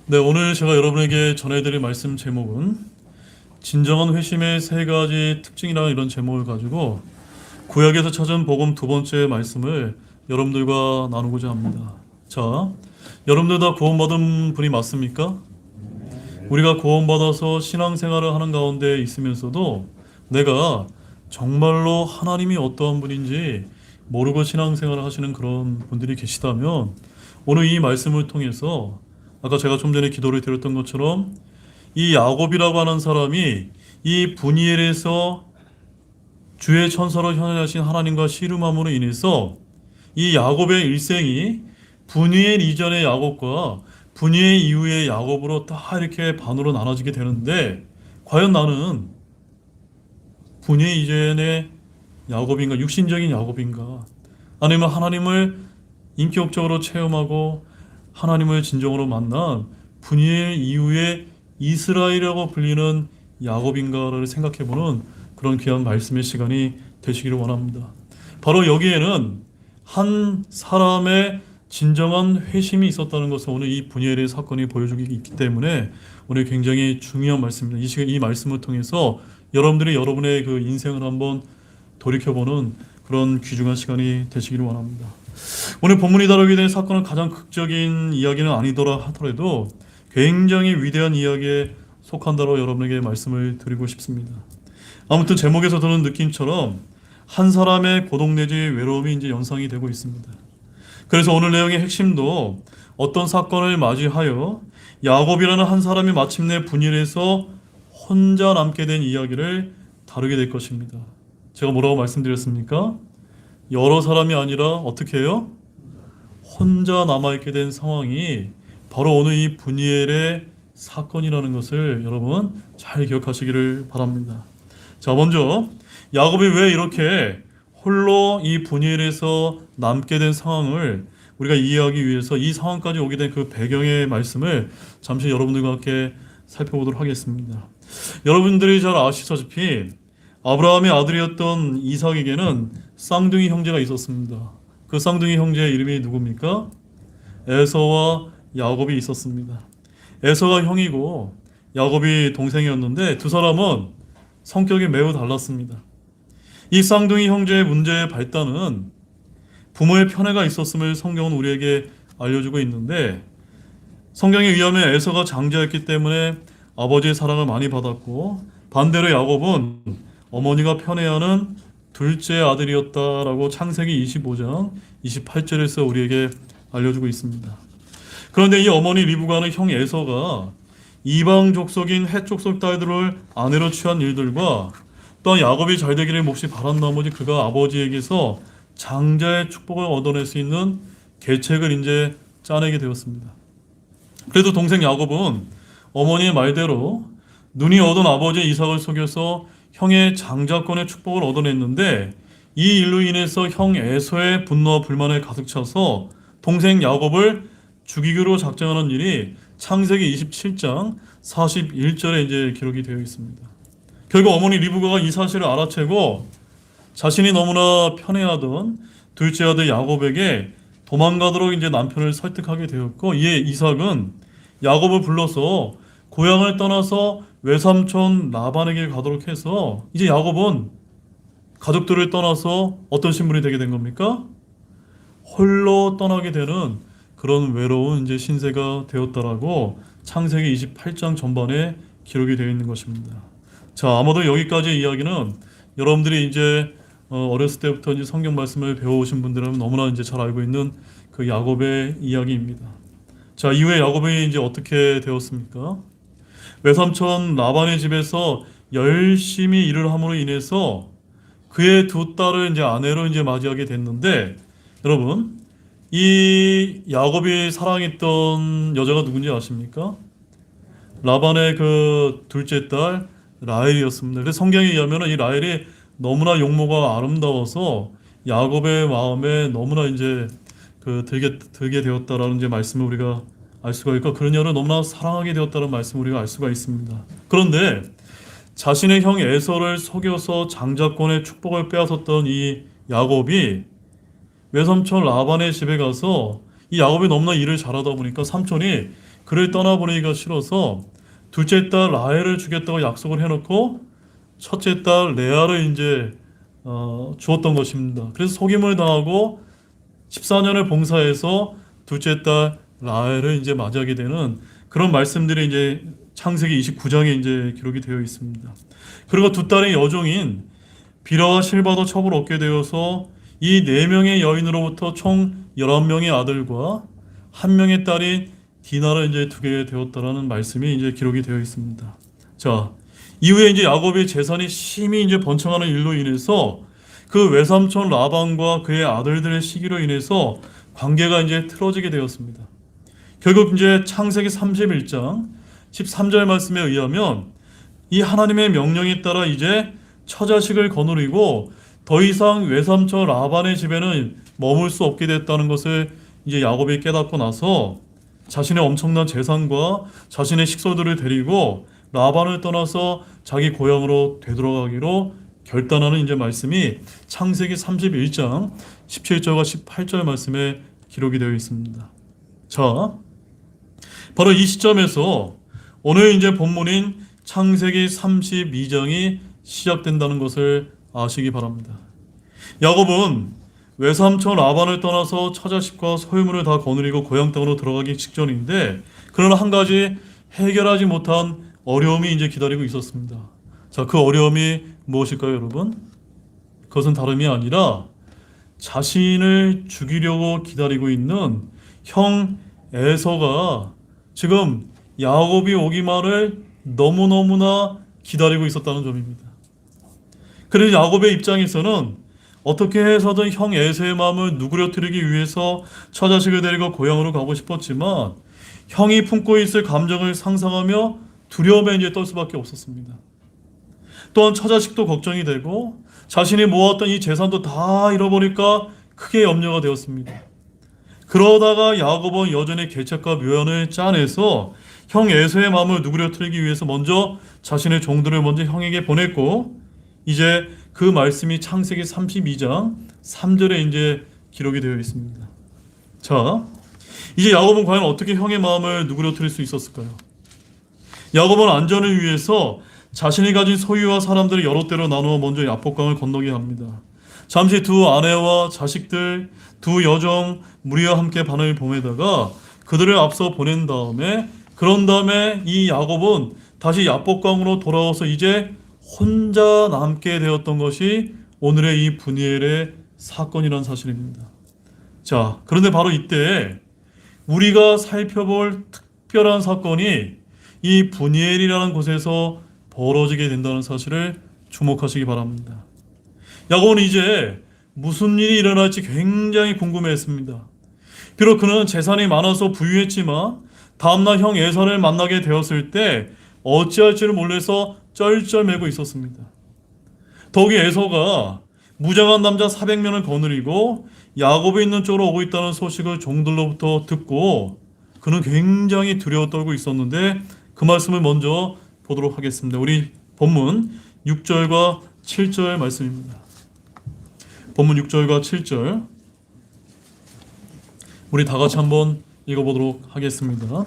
네, 오늘 제가 여러분에게 전해드릴 말씀 제목은 진정한 회심의 세 가지 특징이라는 이런 제목을 가지고 구약에서 찾은 복음 두 번째 말씀을 여러분들과 나누고자 합니다. 자, 여러분들 다 구원받은 분이 맞습니까? 우리가 구원받아서 신앙생활을 하는 가운데 있으면서도 내가 정말로 하나님이 어떠한 분인지 모르고 신앙생활을 하시는 그런 분들이 계시다면 오늘 이 말씀을 통해서 아까 제가 좀 전에 기도를 드렸던 것처럼 이 야곱이라고 하는 사람이 이 분이엘에서 주의 천사로 현현하신 하나님과 씨름함으로 인해서 이 야곱의 일생이 분이엘 이전의 야곱과 분이엘 이후의 야곱으로 딱 이렇게 반으로 나눠지게 되는데 과연 나는 분이엘 이전의 야곱인가 육신적인 야곱인가 아니면 하나님을 인격적으로 체험하고 하나님을 진정으로 만난 분이엘 이후의 이스라엘이라고 불리는 야곱인가를 생각해보는 그런 귀한 말씀의 시간이 되시기를 원합니다. 바로 여기에는 한 사람의 진정한 회심이 있었다는 것을 오늘 이 분이엘의 사건이 보여주기 있기 때문에 오늘 굉장히 중요한 말씀입니다. 이 시간 이 말씀을 통해서 여러분들이 여러분의 그 인생을 한번 돌이켜보는 그런 귀중한 시간이 되시기를 원합니다. 오늘 본문이 다루게 된 사건은 가장 극적인 이야기는 아니더라 하더라도 굉장히 위대한 이야기에 속한다고 여러분에게 말씀을 드리고 싶습니다. 아무튼 제목에서 드는 느낌처럼 한 사람의 고독 내지 외로움이 이제 연상이 되고 있습니다. 그래서 오늘 내용의 핵심도 어떤 사건을 맞이하여 야곱이라는 한 사람이 마침내 분일해서 혼자 남게 된 이야기를 다루게 될 것입니다. 제가 뭐라고 말씀드렸습니까? 여러 사람이 아니라 어떻게 해요? 혼자 남아있게 된 상황이 바로 오늘 이 분이엘의 사건이라는 것을 여러분 잘 기억하시기를 바랍니다. 자, 먼저 야곱이 왜 이렇게 홀로 이 분이엘에서 남게 된 상황을 우리가 이해하기 위해서 이 상황까지 오게 된 그 배경의 말씀을 잠시 여러분들과 함께 살펴보도록 하겠습니다. 여러분들이 잘 아시다시피 아브라함의 아들이었던 이삭에게는 쌍둥이 형제가 있었습니다. 그 쌍둥이 형제의 이름이 누굽니까? 에서와 야곱이 있었습니다. 에서가 형이고 야곱이 동생이었는데 두 사람은 성격이 매우 달랐습니다. 이 쌍둥이 형제의 문제의 발단은 부모의 편애가 있었음을 성경은 우리에게 알려주고 있는데 성경에 의하면 에서가 장자였기 때문에 아버지의 사랑을 많이 받았고 반대로 야곱은 어머니가 편애하는 둘째 아들이었다라고 창세기 25장 28절에서 우리에게 알려주고 있습니다. 그런데 이 어머니 리브가는 형 에서가 이방 족속인 헷 족속 딸들을 아내로 취한 일들과 또한 야곱이 잘 되기를 몹시 바란 나머지 그가 아버지에게서 장자의 축복을 얻어낼 수 있는 계책을 이제 짜내게 되었습니다. 그래도 동생 야곱은 어머니의 말대로 눈이 얻은 아버지 이삭을 속여서 형의 장자권의 축복을 얻어냈는데 이 일로 인해서 형 에서의 분노와 불만에 가득 차서 동생 야곱을 죽이기로 작정하는 일이 창세기 27장 41절에 이제 기록이 되어 있습니다. 결국 어머니 리브가가 이 사실을 알아채고 자신이 너무나 편애하던 둘째 아들 야곱에게 도망가도록 이제 남편을 설득하게 되었고 이에 이삭은 야곱을 불러서 고향을 떠나서 외삼촌 라반에게 가도록 해서 이제 야곱은 가족들을 떠나서 어떤 신분이 되게 된 겁니까? 홀로 떠나게 되는 그런 외로운 이제 신세가 되었다라고 창세기 28장 전반에 기록이 되어 있는 것입니다. 자, 아마도 여기까지 이야기는 여러분들이 이제 어렸을 때부터 이제 성경 말씀을 배워오신 분들은 너무나 이제 잘 알고 있는 그 야곱의 이야기입니다. 자, 이후에 야곱이 이제 어떻게 되었습니까? 외삼촌 라반의 집에서 열심히 일을 함으로 인해서 그의 두 딸을 이제 아내로 이제 맞이하게 됐는데 여러분 이 야곱이 사랑했던 여자가 누군지 아십니까? 라반의 그 둘째 딸 라헬이었습니다. 그래서 성경에 의하면 이 라헬이 너무나 용모가 아름다워서 야곱의 마음에 너무나 이제 그 들게 되었다라는 이제 말씀을 우리가 알 수가 있고 그녀를 너무나 사랑하게 되었다는 말씀을 우리가 알 수가 있습니다. 그런데 자신의 형 에서를 속여서 장자권의 축복을 빼앗았던 이 야곱이 외삼촌 라반의 집에 가서 이 야곱이 너무나 일을 잘하다 보니까 삼촌이 그를 떠나보내기가 싫어서 둘째 딸 라헬을 주겠다고 약속을 해놓고 첫째 딸 레아를 이제 주었던 것입니다. 그래서 속임을 당하고 14년을 봉사해서 둘째 딸 라헬을 이제 맞이하게 되는 그런 말씀들이 이제 창세기 29장에 이제 기록이 되어 있습니다. 그리고 두 딸의 여종인 비라와 실바도 첩을 얻게 되어서 이 네 명의 여인으로부터 총 11명의 아들과 한 명의 딸인 디나를 이제 두게 되었다라는 말씀이 이제 기록이 되어 있습니다. 자, 이후에 이제 야곱의 재산이 심히 이제 번창하는 일로 인해서 그 외삼촌 라반과 그의 아들들의 시기로 인해서 관계가 이제 틀어지게 되었습니다. 결국 이제 창세기 31장 13절 말씀에 의하면 이 하나님의 명령에 따라 이제 처자식을 거느리고 더 이상 외삼촌 라반의 집에는 머물 수 없게 됐다는 것을 이제 야곱이 깨닫고 나서 자신의 엄청난 재산과 자신의 식소들을 데리고 라반을 떠나서 자기 고향으로 되돌아가기로 결단하는 이제 말씀이 창세기 31장 17절과 18절 말씀에 기록이 되어 있습니다. 자, 바로 이 시점에서 오늘 이제 본문인 창세기 32장이 시작된다는 것을 아시기 바랍니다. 야곱은 외삼촌 라반을 떠나서 처자식과 소유물을 다 거느리고 고향 땅으로 들어가기 직전인데 그러나 한 가지 해결하지 못한 어려움이 이제 기다리고 있었습니다. 자, 그 어려움이 무엇일까요, 여러분? 그것은 다름이 아니라 자신을 죽이려고 기다리고 있는 형 에서가 지금 야곱이 오기만을 너무너무나 기다리고 있었다는 점입니다. 그래서 야곱의 입장에서는 어떻게 해서든 형 에서의 마음을 누그러뜨리기 위해서 처자식을 데리고 고향으로 가고 싶었지만 형이 품고 있을 감정을 상상하며 두려움에 이제 떨 수밖에 없었습니다. 또한 처자식도 걱정이 되고 자신이 모았던 이 재산도 다 잃어버릴까 크게 염려가 되었습니다. 그러다가 야곱은 여전히 계책과 묘연을 짜내서 형 에서의 마음을 누그러뜨리기 위해서 먼저 자신의 종들을 먼저 형에게 보냈고 이제 그 말씀이 창세기 32장 3절에 이제 기록이 되어 있습니다. 자, 이제 야곱은 과연 어떻게 형의 마음을 누그러뜨릴 수 있었을까요? 야곱은 안전을 위해서 자신이 가진 소유와 사람들을 여러 대로 나누어 먼저 야복강을 건너게 합니다. 잠시 두 아내와 자식들, 두 여종 무리와 함께 반을 보내다가 그들을 앞서 보낸 다음에 그런 다음에 이 야곱은 다시 야복강으로 돌아와서 이제 혼자 남게 되었던 것이 오늘의 이 브니엘의 사건이라는 사실입니다. 자, 그런데 바로 이때 우리가 살펴볼 특별한 사건이 이 브니엘이라는 곳에서 벌어지게 된다는 사실을 주목하시기 바랍니다. 야곱은 이제 무슨 일이 일어날지 굉장히 궁금해했습니다. 비록 그는 재산이 많아서 부유했지만 다음날 형 에서를 만나게 되었을 때 어찌할지를 몰라서 쩔쩔매고 있었습니다. 더욱이 에서가 무장한 남자 400명을 거느리고 야곱이 있는 쪽으로 오고 있다는 소식을 종들로부터 듣고 그는 굉장히 두려워 떨고 있었는데 그 말씀을 먼저 보도록 하겠습니다. 우리 본문 6절과 7절 말씀입니다. 본문 6절과 7절 우리 다 같이 한번 읽어보도록 하겠습니다.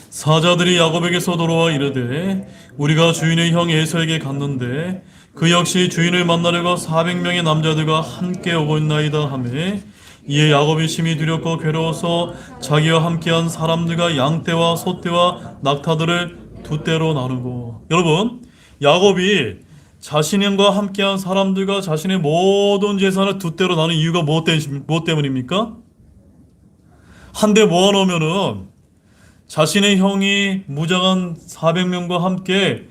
사자들이 야곱에게서 돌아와 이르되 우리가 주인의 형 에서에게 갔는데 그 역시 주인을 만나려고 400명의 남자들과 함께 오고 있나이다 하매 이에 야곱이 심히 두렵고 괴로워서 자기와 함께한 사람들과 양떼와 소떼와 낙타들을 두 떼로 나누고. 여러분, 야곱이 자신과 함께한 사람들과 자신의 모든 재산을 두 떼로 나눈 이유가 무엇 때문입니까? 한데 모아놓으면은 자신의 형이 무장한 400명과 함께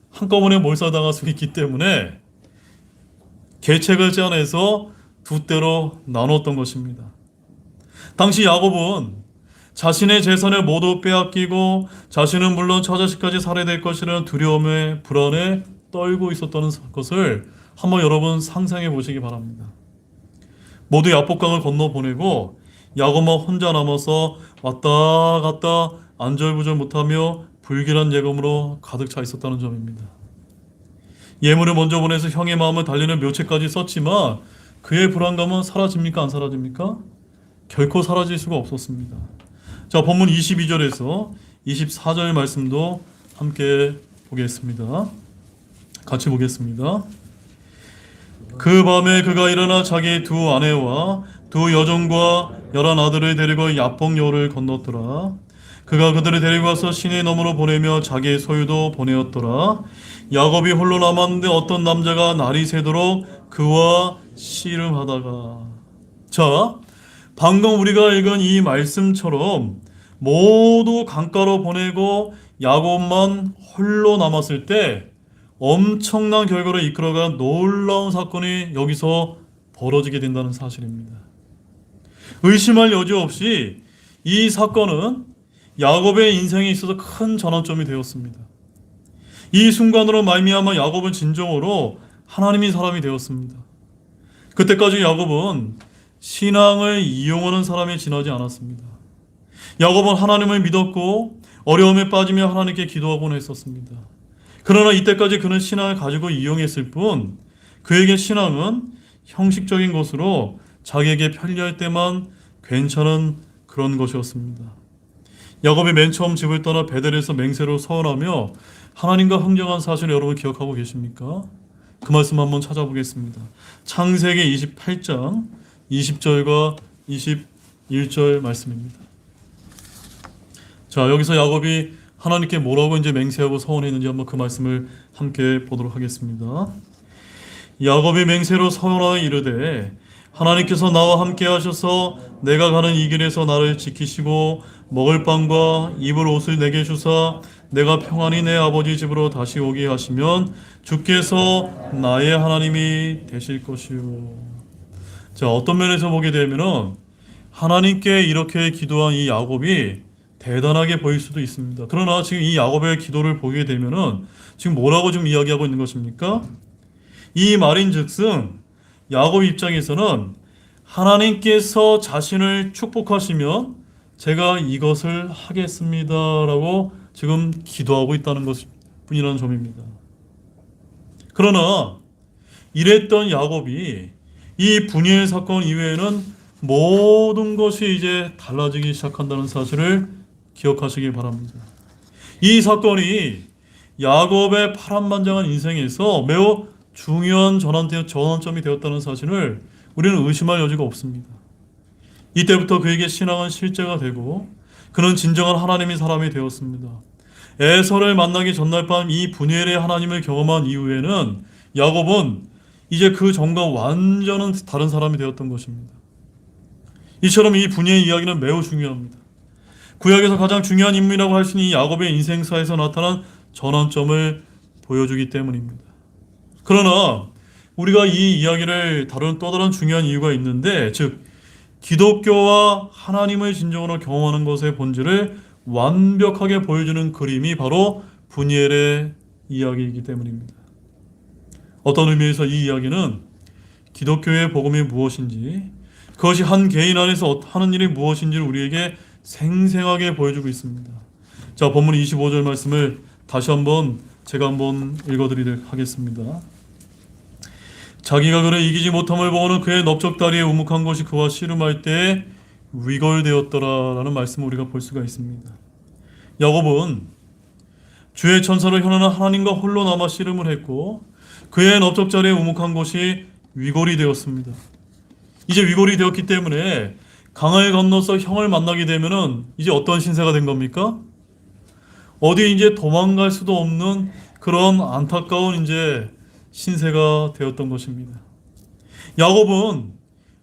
한꺼번에 몰살당할 수 있기 때문에 계책을 짜내서 두 떼로 나눴던 것입니다. 당시 야곱은 자신의 재산을 모두 빼앗기고 자신은 물론 처자식까지 살해될 것이라는 두려움에 불안에 떨고 있었다는 것을 한번 여러분 상상해 보시기 바랍니다. 모두 야복강을 건너보내고 야곱만 혼자 남아서 왔다 갔다 안절부절 못하며 불길한 예감으로 가득 차 있었다는 점입니다. 예물을 먼저 보내서 형의 마음을 달리는 묘책까지 썼지만 그의 불안감은 사라집니까? 안 사라집니까? 결코 사라질 수가 없었습니다. 자, 본문 22절에서 24절 말씀도 함께 보겠습니다. 같이 보겠습니다. 그 밤에 그가 일어나 자기 두 아내와 두 여종과 11 아들을 데리고 야복여를 건넜더라. 그가 그들을 데리고 와서 시내 너머로 보내며 자기의 소유도 보내었더라. 야곱이 홀로 남았는데 어떤 남자가 날이 새도록 그와 씨름하다가. 자, 방금 우리가 읽은 이 말씀처럼 모두 강가로 보내고 야곱만 홀로 남았을 때 엄청난 결과를 이끌어간 놀라운 사건이 여기서 벌어지게 된다는 사실입니다. 의심할 여지 없이 이 사건은 야곱의 인생에 있어서 큰 전환점이 되었습니다. 이 순간으로 말미암아 야곱은 진정으로 하나님의 사람이 되었습니다. 그때까지 야곱은 신앙을 이용하는 사람이 지나지 않았습니다. 야곱은 하나님을 믿었고 어려움에 빠지며 하나님께 기도하곤 했었습니다. 그러나 이때까지 그는 신앙을 가지고 이용했을 뿐 그에게 신앙은 형식적인 것으로 자기에게 편리할 때만 괜찮은 그런 것이었습니다. 야곱이 맨 처음 집을 떠나 베델에서 맹세로 서원하며 하나님과 흥정한 사실을 여러분 기억하고 계십니까? 그 말씀 한번 찾아보겠습니다. 창세기 28장 20절과 21절 말씀입니다. 자, 여기서 야곱이 하나님께 뭐라고 이제 맹세하고 서원했는지 한번 그 말씀을 함께 보도록 하겠습니다. 야곱이 맹세로 서원하여 이르되 하나님께서 나와 함께 하셔서 내가 가는 이 길에서 나를 지키시고 먹을 빵과 입을 옷을 내게 주사 내가 평안히 내 아버지 집으로 다시 오게 하시면 주께서 나의 하나님이 되실 것이요. 자, 어떤 면에서 보게 되면은 하나님께 이렇게 기도한 이 야곱이 대단하게 보일 수도 있습니다. 그러나 지금 이 야곱의 기도를 보게 되면은 지금 뭐라고 지금 이야기하고 있는 것입니까? 이 말인즉슨 야곱 입장에서는 하나님께서 자신을 축복하시면 제가 이것을 하겠습니다라고 지금 기도하고 있다는 것뿐이라는 점입니다. 그러나 이랬던 야곱이 이 분이엘 사건 이외에는 모든 것이 이제 달라지기 시작한다는 사실을 기억하시기 바랍니다. 이 사건이 야곱의 파란만장한 인생에서 매우 중요한 전환점이 되었다는 사실을 우리는 의심할 여지가 없습니다. 이때부터 그에게 신앙은 실제가 되고 그는 진정한 하나님의 사람이 되었습니다. 에서를 만나기 전날 밤 이 분이엘의 하나님을 경험한 이후에는 야곱은 이제 그 전과 완전한 다른 사람이 되었던 것입니다. 이처럼 이 분이엘 이야기는 매우 중요합니다. 구약에서 가장 중요한 인물이라고 할 수 있는 이 야곱의 인생사에서 나타난 전환점을 보여주기 때문입니다. 그러나 우리가 이 이야기를 다루는 또 다른 중요한 이유가 있는데, 즉 기독교와 하나님을 진정으로 경험하는 것의 본질을 완벽하게 보여주는 그림이 바로 분이엘의 이야기이기 때문입니다. 어떤 의미에서 이 이야기는 기독교의 복음이 무엇인지, 그것이 한 개인 안에서 하는 일이 무엇인지를 우리에게 생생하게 보여주고 있습니다. 자, 본문 25절 말씀을 다시 한번 제가 한번 읽어드리도록 하겠습니다. 자기가 그를 이기지 못함을 보고는 그의 넓적다리에 우묵한 것이 그와 씨름할 때에 위골되었더라 라는 말씀을 우리가 볼 수가 있습니다. 야곱은 주의 천사를 현하는 하나님과 홀로 남아 씨름을 했고 그의 넓적다리에 우묵한 것이 위골이 되었습니다. 이제 위골이 되었기 때문에 강을 건너서 형을 만나게 되면은 이제 어떤 신세가 된 겁니까? 어디 이제 도망갈 수도 없는 그런 안타까운 이제 신세가 되었던 것입니다. 야곱은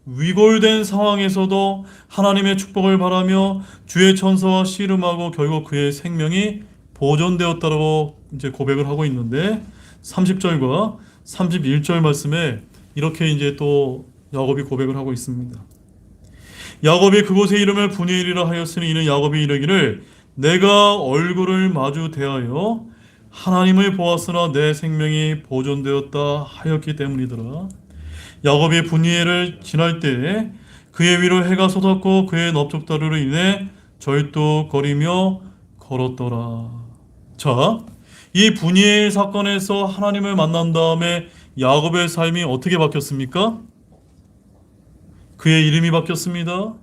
위골된 상황에서도 하나님의 축복을 바라며 주의 천사와 씨름하고 결국 그의 생명이 보존되었다고 이제 고백을 하고 있는데 30절과 31절 말씀에 이렇게 이제 또 야곱이 고백을 하고 있습니다. 야곱이 그곳의 이름을 분이엘이라 하였으니 이는 야곱이 이르기를 내가 얼굴을 마주 대하여 하나님을 보았으나 내 생명이 보존되었다 하였기 때문이더라. 야곱이 분이엘을 지날 때에 그의 위로 해가 솟았고 그의 넓적다리로 인해 절뚝거리며 걸었더라. 자, 이 분이엘 사건에서 하나님을 만난 다음에 야곱의 삶이 어떻게 바뀌었습니까? 그의 이름이 바뀌었습니다.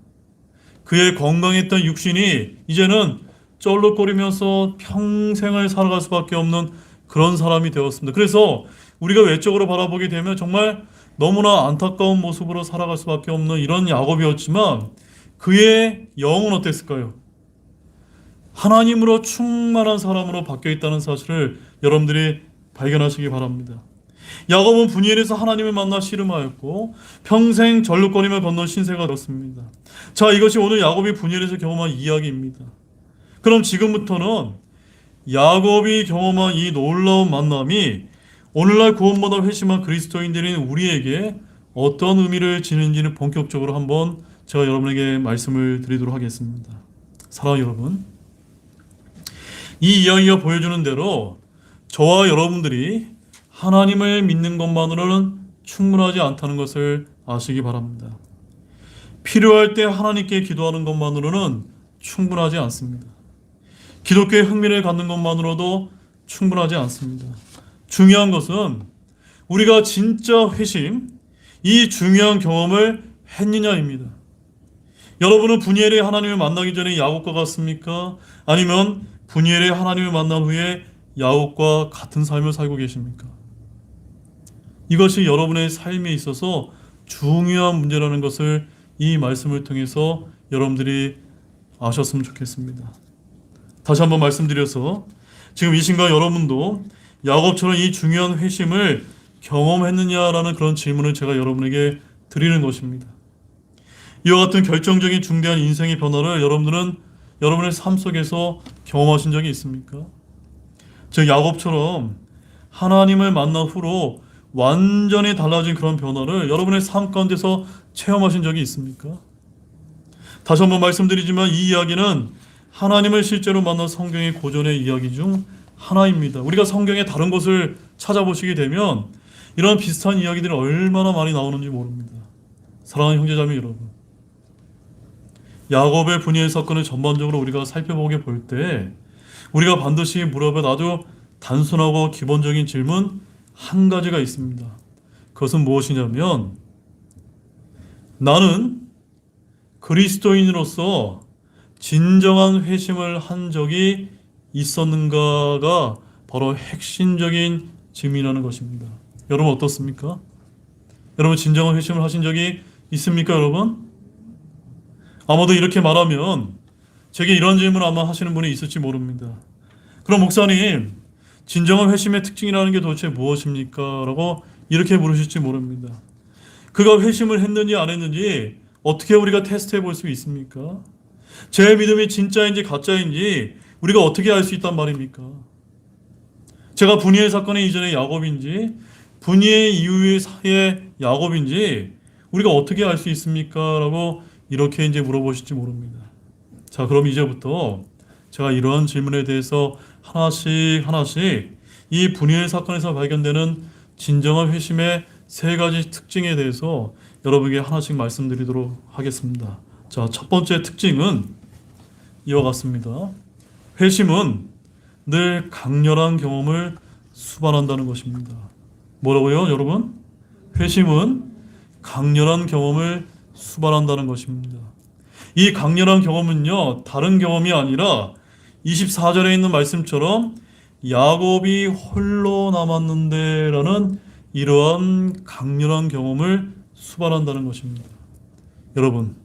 그의 건강했던 육신이 이제는 쩔룩거리면서 평생을 살아갈 수밖에 없는 그런 사람이 되었습니다. 그래서 우리가 외적으로 바라보게 되면 정말 너무나 안타까운 모습으로 살아갈 수밖에 없는 이런 야곱이었지만 그의 영은 어땠을까요? 하나님으로 충만한 사람으로 바뀌어 있다는 사실을 여러분들이 발견하시기 바랍니다. 야곱은 분이엘에서 하나님을 만나 씨름하였고 평생 절룩거리며 건넌 신세가 되었습니다. 자, 이것이 오늘 야곱이 분이엘에서 경험한 이야기입니다. 그럼 지금부터는 야곱이 경험한 이 놀라운 만남이 오늘날 구원받아 회심한 그리스도인들인 우리에게 어떤 의미를 지니는지는 본격적으로 한번 제가 여러분에게 말씀을 드리도록 하겠습니다. 사랑하는 여러분, 이 이야기가 보여주는 대로 저와 여러분들이 하나님을 믿는 것만으로는 충분하지 않다는 것을 아시기 바랍니다. 필요할 때 하나님께 기도하는 것만으로는 충분하지 않습니다. 기독교의 흥미를 갖는 것만으로도 충분하지 않습니다. 중요한 것은 우리가 진짜 회심, 이 중요한 경험을 했느냐입니다. 여러분은 분이엘의 하나님을 만나기 전에 야곱과 같습니까? 아니면 분이엘의 하나님을 만난 후에 야곱과 같은 삶을 살고 계십니까? 이것이 여러분의 삶에 있어서 중요한 문제라는 것을 이 말씀을 통해서 여러분들이 아셨으면 좋겠습니다. 다시 한번 말씀드려서 지금 이 순간 여러분도 야곱처럼 이 중요한 회심을 경험했느냐라는 그런 질문을 제가 여러분에게 드리는 것입니다. 이와 같은 결정적인 중대한 인생의 변화를 여러분들은 여러분의 삶 속에서 경험하신 적이 있습니까? 즉 야곱처럼 하나님을 만난 후로 완전히 달라진 그런 변화를 여러분의 삶 가운데서 체험하신 적이 있습니까? 다시 한번 말씀드리지만 이 이야기는 하나님을 실제로 만난 성경의 고전의 이야기 중 하나입니다. 우리가 성경의 다른 곳을 찾아보시게 되면 이런 비슷한 이야기들이 얼마나 많이 나오는지 모릅니다. 사랑하는 형제자매 여러분, 야곱의 분이엘 사건을 전반적으로 우리가 살펴보게 볼 때 우리가 반드시 물어볼 아주 단순하고 기본적인 질문 한 가지가 있습니다. 그것은 무엇이냐면 나는 그리스도인으로서 진정한 회심을 한 적이 있었는가가 바로 핵심적인 질문이라는 것입니다. 여러분 어떻습니까? 여러분 진정한 회심을 하신 적이 있습니까, 여러분? 아마도 이렇게 말하면 제게 이런 질문을 아마 하시는 분이 있을지 모릅니다. 그럼 목사님, 진정한 회심의 특징이라는 게 도대체 무엇입니까? 라고 이렇게 물으실지 모릅니다. 그가 회심을 했는지 안 했는지 어떻게 우리가 테스트해 볼 수 있습니까? 제 믿음이 진짜인지 가짜인지 우리가 어떻게 알 수 있단 말입니까? 제가 분이엘 사건의 이전의 야곱인지 분이엘 이후의 야곱인지 우리가 어떻게 알 수 있습니까? 라고 이렇게 이제 물어보실지 모릅니다. 자, 그럼 이제부터 제가 이러한 질문에 대해서 하나씩 이 분이엘 사건에서 발견되는 진정한 회심의 세 가지 특징에 대해서 여러분에게 하나씩 말씀드리도록 하겠습니다. 자, 첫 번째 특징은 이와 같습니다. 회심은 늘 강렬한 경험을 수반한다는 것입니다. 뭐라고요, 여러분? 회심은 강렬한 경험을 수반한다는 것입니다. 이 강렬한 경험은요, 다른 경험이 아니라 24절에 있는 말씀처럼 야곱이 홀로 남았는데 라는 이러한 강렬한 경험을 수반한다는 것입니다. 여러분,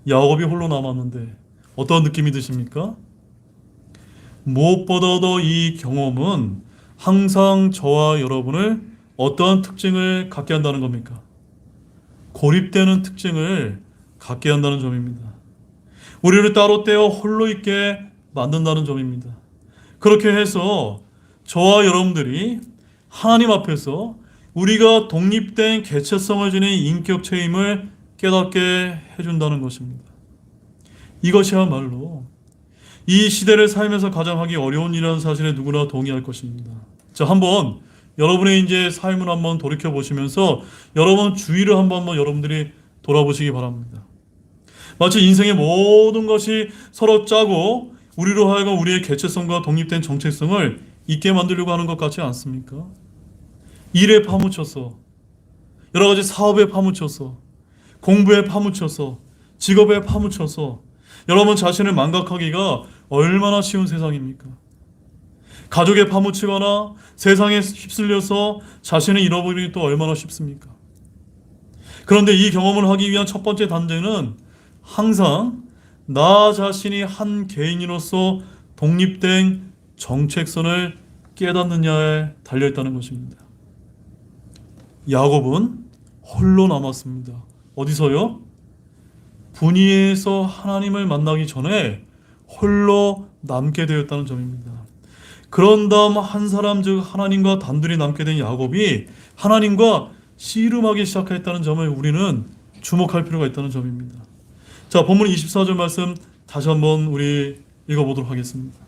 야곱이 홀로 남았는데 어떤 느낌이 드십니까? 무엇보다도 이 경험은 항상 저와 여러분을 어떠한 특징을 갖게 한다는 겁니까? 고립되는 특징을 갖게 한다는 점입니다. 우리를 따로 떼어 홀로 있게 만든다는 점입니다. 그렇게 해서 저와 여러분들이 하나님 앞에서 우리가 독립된 개체성을 지닌 인격체임을 깨닫게 해준다는 것입니다. 이것이야말로 이 시대를 살면서 가장 하기 어려운 일이라는 사실에 누구나 동의할 것입니다. 자, 한번 여러분의 이제 삶을 한번 돌이켜 보시면서 여러분 주위를 한번 여러분들이 돌아보시기 바랍니다. 마치 인생의 모든 것이 서로 짜고 우리로 하여금 우리의 개체성과 독립된 정체성을 있게 만들려고 하는 것 같지 않습니까? 일에 파묻혀서, 여러 가지 사업에 파묻혀서, 공부에 파묻혀서, 직업에 파묻혀서 여러분, 자신을 망각하기가 얼마나 쉬운 세상입니까? 가족에 파묻히거나 세상에 휩쓸려서 자신을 잃어버리기 또 얼마나 쉽습니까? 그런데 이 경험을 하기 위한 첫 번째 단계는 항상 나 자신이 한 개인으로서 독립된 정체성을 깨닫느냐에 달려있다는 것입니다. 야곱은 홀로 남았습니다. 어디서요? 분이에서 하나님을 만나기 전에 홀로 남게 되었다는 점입니다. 그런 다음 한 사람 즉 하나님과 단둘이 남게 된 야곱이 하나님과 씨름하기 시작했다는 점을 우리는 주목할 필요가 있다는 점입니다. 자, 본문 24절 말씀 다시 한번 우리 읽어보도록 하겠습니다.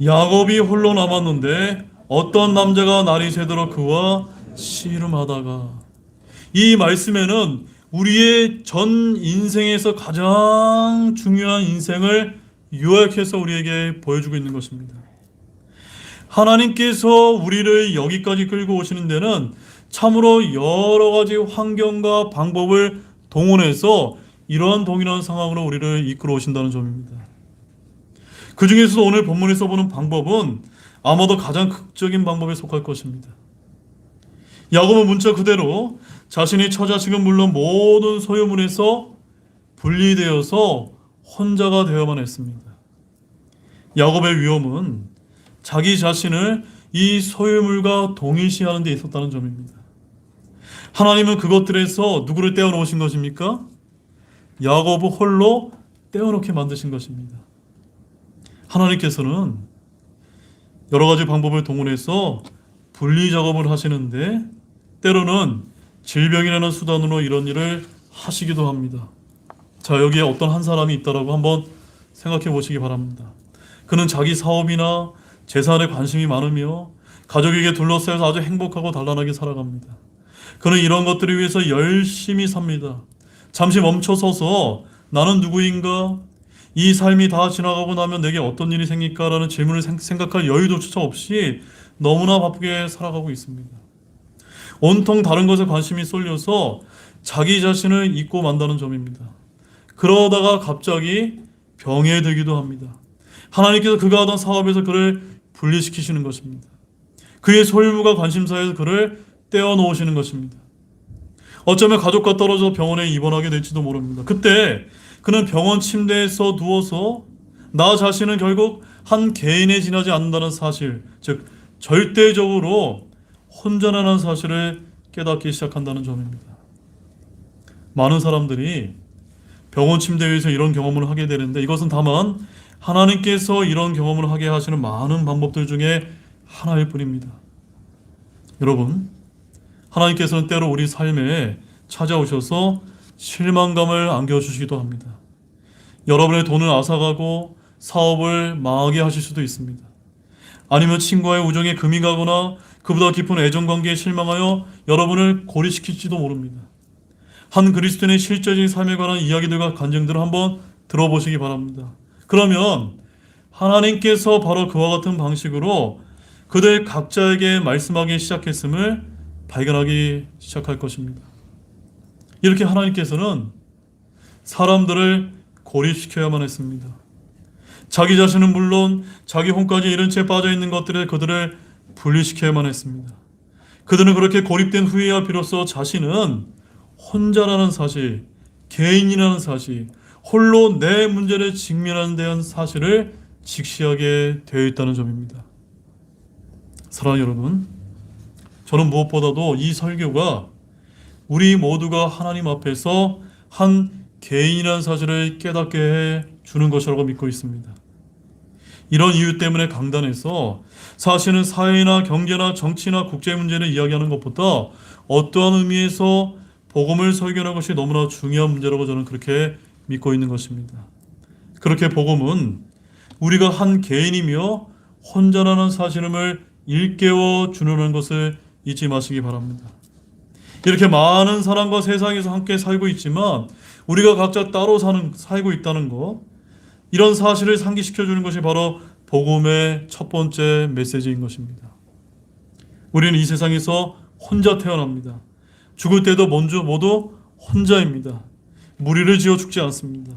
야곱이 홀로 남았는데 어떤 남자가 날이 새도록 그와 씨름하다가, 이 말씀에는 우리의 전 인생에서 가장 중요한 인생을 요약해서 우리에게 보여주고 있는 것입니다. 하나님께서 우리를 여기까지 끌고 오시는 데는 참으로 여러 가지 환경과 방법을 동원해서 이러한 동일한 상황으로 우리를 이끌어 오신다는 점입니다. 그 중에서도 오늘 본문에서 보는 방법은 아마도 가장 극적인 방법에 속할 것입니다. 야곱은 문자 그대로 자신의 처자식은 물론 모든 소유물에서 분리되어서 혼자가 되어만 했습니다. 야곱의 위험은 자기 자신을 이 소유물과 동일시하는 데 있었다는 점입니다. 하나님은 그것들에서 누구를 떼어놓으신 것입니까? 야곱을 홀로 떼어놓게 만드신 것입니다. 하나님께서는 여러 가지 방법을 동원해서 분리 작업을 하시는데 때로는 질병이라는 수단으로 이런 일을 하시기도 합니다. 자, 여기에 어떤 한 사람이 있다라고 한번 생각해 보시기 바랍니다. 그는 자기 사업이나 재산에 관심이 많으며 가족에게 둘러싸여서 아주 행복하고 단란하게 살아갑니다. 그는 이런 것들을 위해서 열심히 삽니다. 잠시 멈춰서서 나는 누구인가? 이 삶이 다 지나가고 나면 내게 어떤 일이 생길까라는 질문을 생각할 여유조차 없이 너무나 바쁘게 살아가고 있습니다. 온통 다른 것에 관심이 쏠려서 자기 자신을 잊고 만다는 점입니다. 그러다가 갑자기 병에 들기도 합니다. 하나님께서 그가 하던 사업에서 그를 분리시키시는 것입니다. 그의 소유물과 관심사에서 그를 떼어놓으시는 것입니다. 어쩌면 가족과 떨어져 병원에 입원하게 될지도 모릅니다. 그때 그는 병원 침대에서 누워서 나 자신은 결국 한 개인에 지나지 않는다는 사실, 즉 절대적으로 혼자라는 사실을 깨닫기 시작한다는 점입니다. 많은 사람들이 병원 침대 위에서 이런 경험을 하게 되는데 이것은 다만 하나님께서 이런 경험을 하게 하시는 많은 방법들 중에 하나일 뿐입니다. 여러분, 하나님께서는 때로 우리 삶에 찾아오셔서 실망감을 안겨주시기도 합니다. 여러분의 돈을 앗아가고 사업을 망하게 하실 수도 있습니다. 아니면 친구와의 우정에 금이 가거나 그보다 깊은 애정관계에 실망하여 여러분을 고립시킬지도 모릅니다. 한 그리스도인의 실제적인 삶에 관한 이야기들과 간증들을 한번 들어보시기 바랍니다. 그러면 하나님께서 바로 그와 같은 방식으로 그들 각자에게 말씀하기 시작했음을 발견하기 시작할 것입니다. 이렇게 하나님께서는 사람들을 고립시켜야만 했습니다. 자기 자신은 물론 자기 혼까지 잃은 채 빠져있는 것들에 그들을 분리시켜야만 했습니다. 그들은 그렇게 고립된 후에야 비로소 자신은 혼자라는 사실, 개인이라는 사실, 홀로 내 문제를 직면하는 대한 사실을 직시하게 되어 있다는 점입니다. 사랑하는 여러분, 저는 무엇보다도 이 설교가 우리 모두가 하나님 앞에서 한 개인이라는 사실을 깨닫게 해 주는 것이라고 믿고 있습니다. 이런 이유 때문에 강단에서 사실은 사회나 경제나 정치나 국제 문제를 이야기하는 것보다 어떠한 의미에서 복음을 설교하는 것이 너무나 중요한 문제라고 저는 그렇게 믿고 있는 것입니다. 그렇게 복음은 우리가 한 개인이며 혼자라는 사실임을 일깨워 주는 것을 잊지 마시기 바랍니다. 이렇게 많은 사람과 세상에서 함께 살고 있지만 우리가 각자 따로 살고 있다는 것, 이런 사실을 상기시켜주는 것이 바로 복음의 첫 번째 메시지인 것입니다. 우리는 이 세상에서 혼자 태어납니다. 죽을 때도 모두 혼자입니다. 무리를 지어 죽지 않습니다.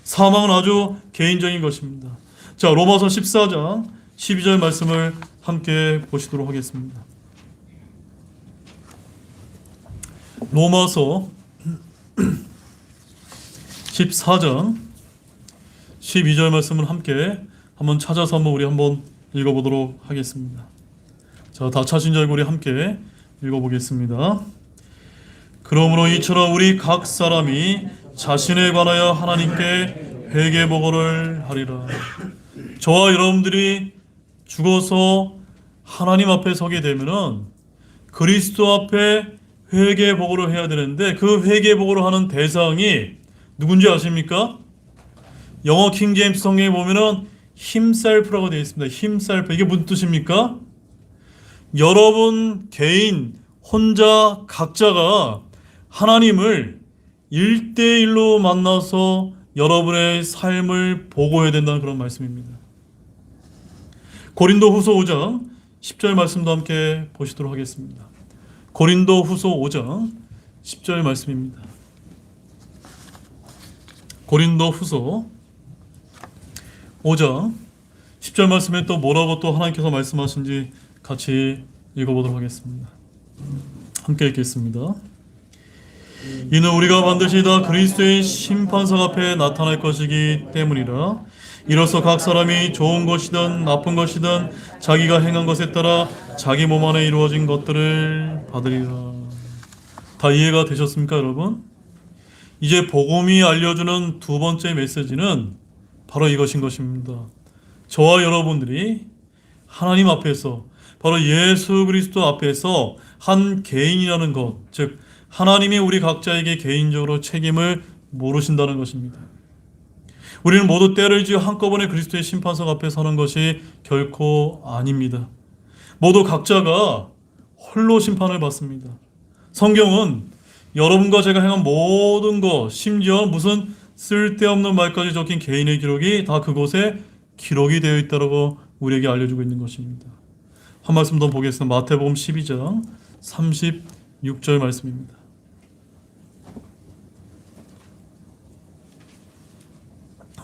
사망은 아주 개인적인 것입니다. 자, 로마서 14장 12절 말씀을 함께 보시도록 하겠습니다. 로마서 14장 12절 말씀을 함께 한번 찾아서 우리 한번 읽어보도록 하겠습니다. 자, 다 찾으신 줄 알고 우리 함께 읽어보겠습니다. 그러므로 이처럼 우리 각 사람이 자신에 관하여 하나님께 회개보고를 하리라. 저와 여러분들이 죽어서 하나님 앞에 서게 되면은 그리스도 앞에 회개보고를 해야 되는데, 그 회개보고를 하는 대상이 누군지 아십니까? 영어 킹제임스 성경에 보면은 himself라고 되어 있습니다. himself. 이게 무슨 뜻입니까? 여러분 개인 혼자 각자가 하나님을 1대1로 만나서 여러분의 삶을 보고해야 된다는 그런 말씀입니다. 고린도후서 5장 10절 말씀도 함께 보시도록 하겠습니다. 고린도후서 5장 10절 말씀입니다. 고린도후서 5장 10절 말씀에 또 뭐라고 또 하나님께서 말씀하신지 같이 읽어보도록 하겠습니다. 함께 읽겠습니다. 이는 우리가 반드시 다 그리스도의 심판석 앞에 나타날 것이기 때문이라. 이로써 각 사람이 좋은 것이든 나쁜 것이든 자기가 행한 것에 따라 자기 몸 안에 이루어진 것들을 받으리라. 다 이해가 되셨습니까, 여러분? 이제 복음이 알려주는 두 번째 메시지는 바로 이것인 것입니다. 저와 여러분들이 하나님 앞에서, 바로 예수 그리스도 앞에서 한 개인이라는 것, 즉 하나님이 우리 각자에게 개인적으로 책임을 물으신다는 것입니다. 우리는 모두 때를 지어 한꺼번에 그리스도의 심판석 앞에 서는 것이 결코 아닙니다. 모두 각자가 홀로 심판을 받습니다. 성경은 여러분과 제가 행한 모든 것, 심지어 무슨 쓸데없는 말까지 적힌 개인의 기록이 다 그곳에 기록이 되어 있다고 우리에게 알려주고 있는 것입니다. 한 말씀 더 보겠습니다. 마태복음 12장 36절 말씀입니다.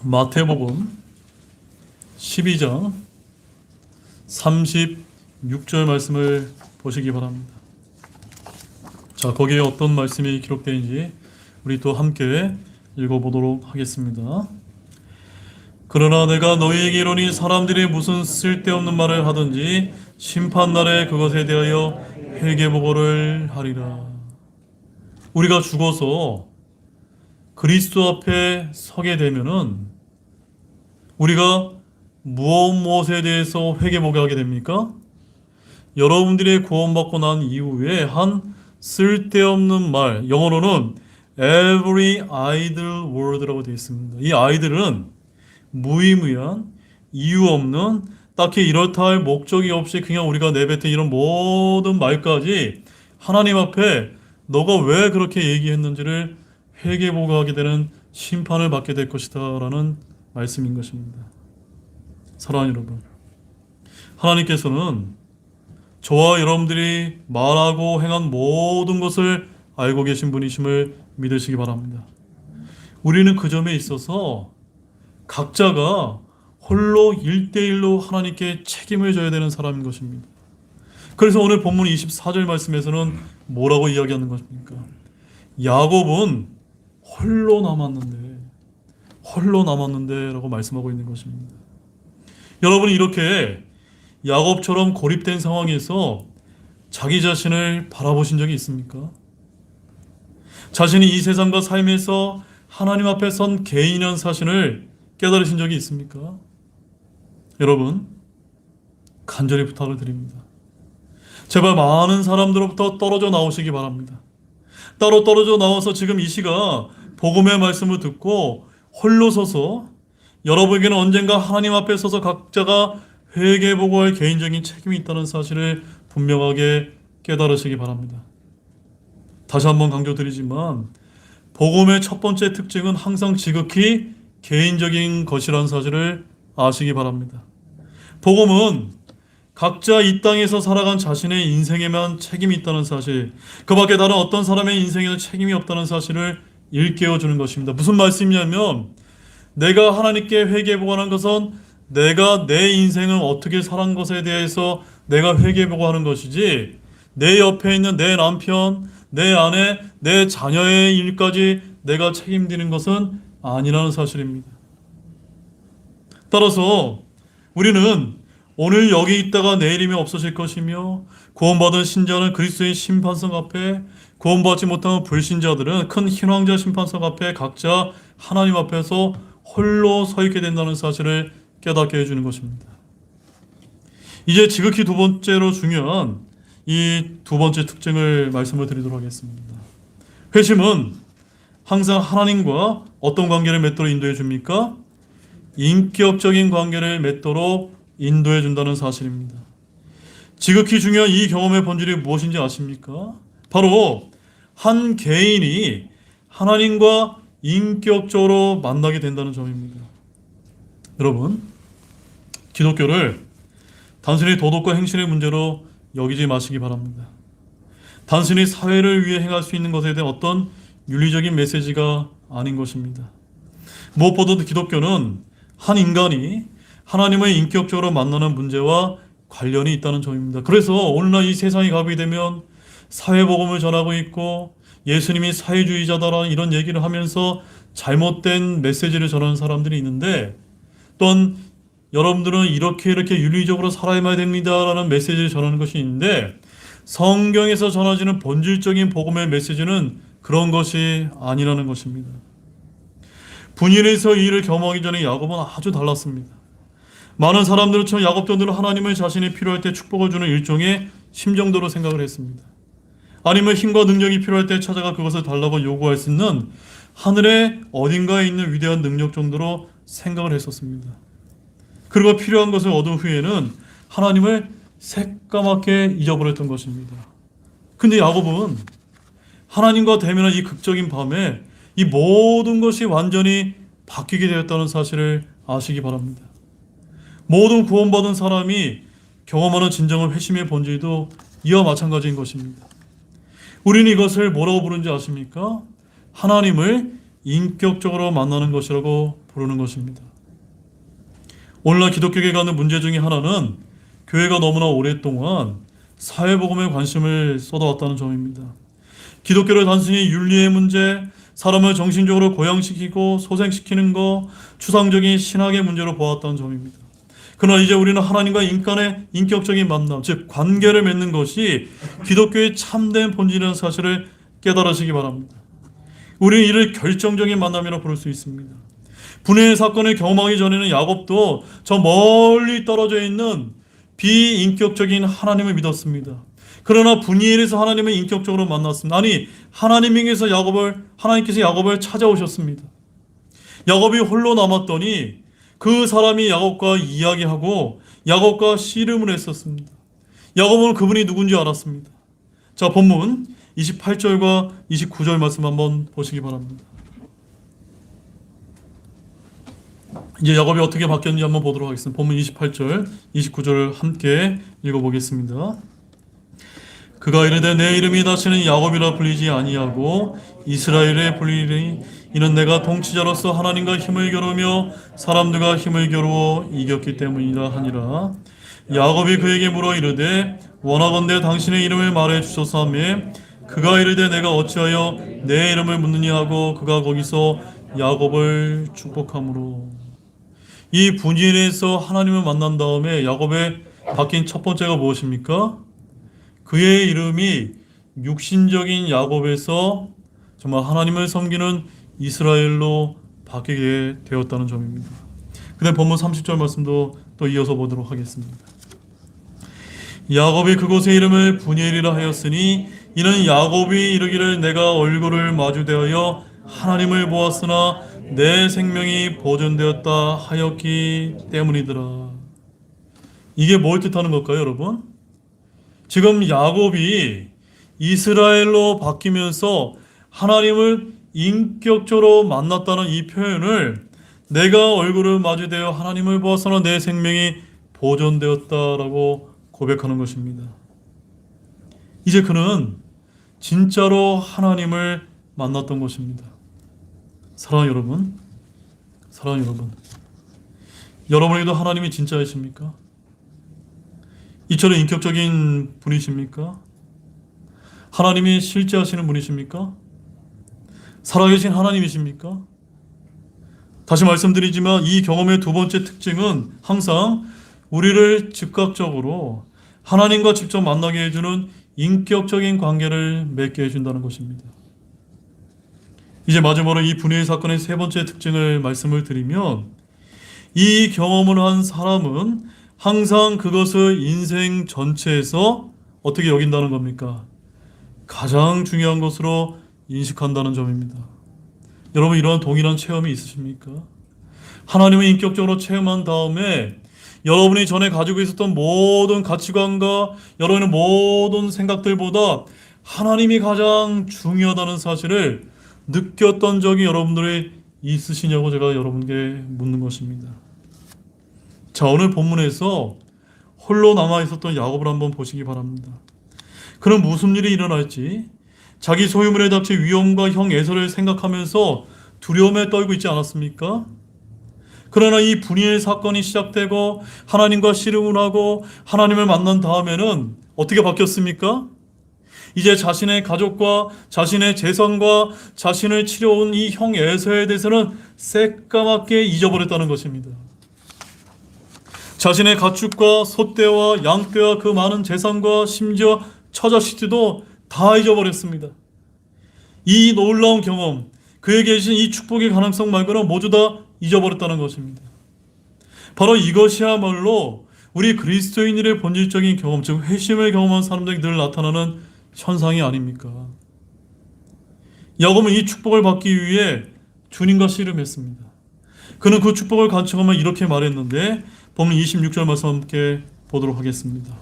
마태복음 12장 36절 말씀을 보시기 바랍니다. 자, 거기에 어떤 말씀이 기록되는지 우리 또 함께 읽어보도록 하겠습니다. 그러나 내가 너희에게 이르노니 사람들이 무슨 쓸데없는 말을 하든지 심판날에 그것에 대하여 회개보고를 하리라. 우리가 죽어서 그리스도 앞에 서게 되면은 우리가 무엇에 대해서 회개보고하게 됩니까? 여러분들이 구원받고 난 이후에 한 쓸데없는 말, 영어로는 every idle word라고 되어 있습니다. 이 idle은 무의미한, 이유 없는, 딱히 이렇다 할 목적이 없이 그냥 우리가 내뱉은 이런 모든 말까지 하나님 앞에 너가 왜 그렇게 얘기했는지를 회개보고하게 되는 심판을 받게 될 것이다 라는 말씀인 것입니다. 사랑하는 여러분, 하나님께서는 저와 여러분들이 말하고 행한 모든 것을 알고 계신 분이심을 믿으시기 바랍니다. 우리는 그 점에 있어서 각자가 홀로 1대1로 하나님께 책임을 져야 되는 사람인 것입니다. 그래서 오늘 본문 24절 말씀에서는 뭐라고 이야기하는 것입니까? 야곱은 홀로 남았는데 라고 말씀하고 있는 것입니다. 여러분이 이렇게 야곱처럼 고립된 상황에서 자기 자신을 바라보신 적이 있습니까? 자신이 이 세상과 삶에서 하나님 앞에 선 개인이라는 사실을 깨달으신 적이 있습니까? 여러분, 간절히 부탁을 드립니다. 제발 많은 사람들로부터 떨어져 나오시기 바랍니다. 따로 떨어져 나와서 지금 이 시가 복음의 말씀을 듣고 홀로 서서 여러분에게는 언젠가 하나님 앞에 서서 각자가 회개보고할 개인적인 책임이 있다는 사실을 분명하게 깨달으시기 바랍니다. 다시 한번 강조드리지만 복음의 첫 번째 특징은 항상 지극히 개인적인 것이라는 사실을 아시기 바랍니다. 복음은 각자 이 땅에서 살아간 자신의 인생에만 책임이 있다는 사실, 그 밖에 다른 어떤 사람의 인생에는 책임이 없다는 사실을 일깨워주는 것입니다. 무슨 말씀이냐면 내가 하나님께 회개해보고 하는 것은 내가 내 인생을 어떻게 살은 것에 대해서 내가 회개해보고 하는 것이지, 내 옆에 있는 내 남편, 내 아내, 내 자녀의 일까지 내가 책임지는 것은 아니라는 사실입니다. 따라서 우리는 오늘 여기 있다가 내일이면 없어질 것이며, 구원받은 신자는 그리스도의 심판석 앞에, 구원받지 못한 불신자들은 큰 희망자 심판석 앞에 각자 하나님 앞에서 홀로 서 있게 된다는 사실을 깨닫게 해주는 것입니다. 이제 지극히 두 번째로 중요한 이 두 번째 특징을 말씀을 드리도록 하겠습니다. 회심은 항상 하나님과 어떤 관계를 맺도록 인도해 줍니까? 인격적인 관계를 맺도록 인도해 준다는 사실입니다. 지극히 중요한 이 경험의 본질이 무엇인지 아십니까? 바로 한 개인이 하나님과 인격적으로 만나게 된다는 점입니다. 여러분, 기독교를 단순히 도덕과 행실의 문제로 여기지 마시기 바랍니다. 단순히 사회를 위해 행할 수 있는 것에 대한 어떤 윤리적인 메시지가 아닌 것입니다. 무엇보다도 기독교는 한 인간이 하나님을 인격적으로 만나는 문제와 관련이 있다는 점입니다. 그래서 오늘날 이 세상이 가게 되면 사회복음을 전하고 있고 예수님이 사회주의자다라는 이런 얘기를 하면서 잘못된 메시지를 전하는 사람들이 있는데, 또한 여러분들은 이렇게 윤리적으로 살아야만 됩니다라는 메시지를 전하는 것이 있는데, 성경에서 전해지는 본질적인 복음의 메시지는 그런 것이 아니라는 것입니다. 분일에서 이 일을 경험하기 전에 야곱은 아주 달랐습니다. 많은 사람들은 야곱전으로 하나님을 자신이 필요할 때 축복을 주는 일종의 심정도로 생각을 했습니다. 아니면 힘과 능력이 필요할 때 찾아가 그것을 달라고 요구할 수 있는 하늘의 어딘가에 있는 위대한 능력 정도로 생각을 했었습니다. 그리고 필요한 것을 얻은 후에는 하나님을 새까맣게 잊어버렸던 것입니다. 근데 야곱은 하나님과 대면한 이 극적인 밤에 이 모든 것이 완전히 바뀌게 되었다는 사실을 아시기 바랍니다. 모든 구원받은 사람이 경험하는 진정한 회심의 본질도 이와 마찬가지인 것입니다. 우리는 이것을 뭐라고 부르는지 아십니까? 하나님을 인격적으로 만나는 것이라고 부르는 것입니다. 오늘날 기독교계에 가는 문제 중에 하나는 교회가 너무나 오랫동안 사회복음에 관심을 쏟아왔다는 점입니다. 기독교를 단순히 윤리의 문제, 사람을 정신적으로 고양시키고 소생시키는 것, 추상적인 신학의 문제로 보았다는 점입니다. 그러나 이제 우리는 하나님과 인간의 인격적인 만남, 즉 관계를 맺는 것이 기독교의 참된 본질이라는 사실을 깨달으시기 바랍니다. 우리는 이를 결정적인 만남이라고 부를 수 있습니다. 분해의 사건을 경험하기 전에는 야곱도 저 멀리 떨어져 있는 비인격적인 하나님을 믿었습니다. 그러나 분이엘에서 하나님을 인격적으로 만났습니다. 아니, 하나님께서 야곱을 찾아오셨습니다. 야곱이 홀로 남았더니 그 사람이 야곱과 이야기하고 야곱과 씨름을 했었습니다. 야곱은 그분이 누군지 알았습니다. 자, 본문 28절과 29절 말씀 한번 보시기 바랍니다. 이제 야곱이 어떻게 바뀌었는지 한번 보도록 하겠습니다. 본문 28절, 29절을 함께 읽어보겠습니다. 그가 이르되 내 이름이 다시는 야곱이라 불리지 아니하고 이스라엘에 불리리니 이는 내가 통치자로서 하나님과 힘을 겨루며 사람들과 힘을 겨루어 이겼기 때문이라 하니라. 야곱이 그에게 물어 이르되 원하건대 당신의 이름을 말해 주소서 하며 그가 이르되 내가 어찌하여 내 이름을 묻느냐 하고 그가 거기서 야곱을 축복함으로. 이 분인에서 하나님을 만난 다음에 야곱의 바뀐 첫 번째가 무엇입니까? 그의 이름이 육신적인 야곱에서 정말 하나님을 섬기는 이스라엘로 바뀌게 되었다는 점입니다. 그 다음 본문 30절 말씀도 또 이어서 보도록 하겠습니다. 야곱이 그곳의 이름을 분이엘이라 하였으니 이는 야곱이 이르기를 내가 얼굴을 마주대하여 하나님을 보았으나 내 생명이 보존되었다 하였기 때문이더라. 이게 뭘 뜻하는 걸까요, 여러분? 지금 야곱이 이스라엘로 바뀌면서 하나님을 인격적으로 만났다는 이 표현을 내가 얼굴을 마주대어 하나님을 보았으나 내 생명이 보존되었다라고 고백하는 것입니다. 이제 그는 진짜로 하나님을 만났던 것입니다. 사랑하는 사랑하는 여러분, 여러분에게도 하나님이 진짜이십니까? 이처럼 인격적인 분이십니까? 하나님이 실제 하시는 분이십니까? 살아계신 하나님이십니까? 다시 말씀드리지만 이 경험의 두 번째 특징은 항상 우리를 즉각적으로 하나님과 직접 만나게 해주는 인격적인 관계를 맺게 해준다는 것입니다. 이제 마지막으로 이 분해의 사건의 세 번째 특징을 말씀을 드리면, 이 경험을 한 사람은 항상 그것을 인생 전체에서 어떻게 여긴다는 겁니까? 가장 중요한 것으로 인식한다는 점입니다. 여러분, 이러한 동일한 체험이 있으십니까? 하나님을 인격적으로 체험한 다음에 여러분이 전에 가지고 있었던 모든 가치관과 여러분의 모든 생각들보다 하나님이 가장 중요하다는 사실을 느꼈던 적이 여러분들이 있으시냐고 제가 여러분께 묻는 것입니다. 자, 오늘 본문에서 홀로 남아 있었던 야곱을 한번 보시기 바랍니다. 그는 무슨 일이 일어날지 자기 소유물에 닥칠 위험과 형 에서를 생각하면서 두려움에 떨고 있지 않았습니까? 그러나 이 분이엘 사건이 시작되고 하나님과 씨름을 하고 하나님을 만난 다음에는 어떻게 바뀌었습니까? 이제 자신의 가족과 자신의 재산과 자신을 치러온 이 형 에서에 대해서는 새까맣게 잊어버렸다는 것입니다. 자신의 가축과 소떼와 양떼와 그 많은 재산과 심지어 처자식들도 다 잊어버렸습니다. 이 놀라운 경험, 그에게 주신 이 축복의 가능성 말고는 모두 다 잊어버렸다는 것입니다. 바로 이것이야말로 우리 그리스도인들의 본질적인 경험, 즉 회심을 경험한 사람들에게 늘 나타나는 현상이 아닙니까? 야곱은 이 축복을 받기 위해 주님과 씨름했습니다. 그는 그 축복을 간청하며 이렇게 말했는데, 보면 26절 말씀 함께 보도록 하겠습니다.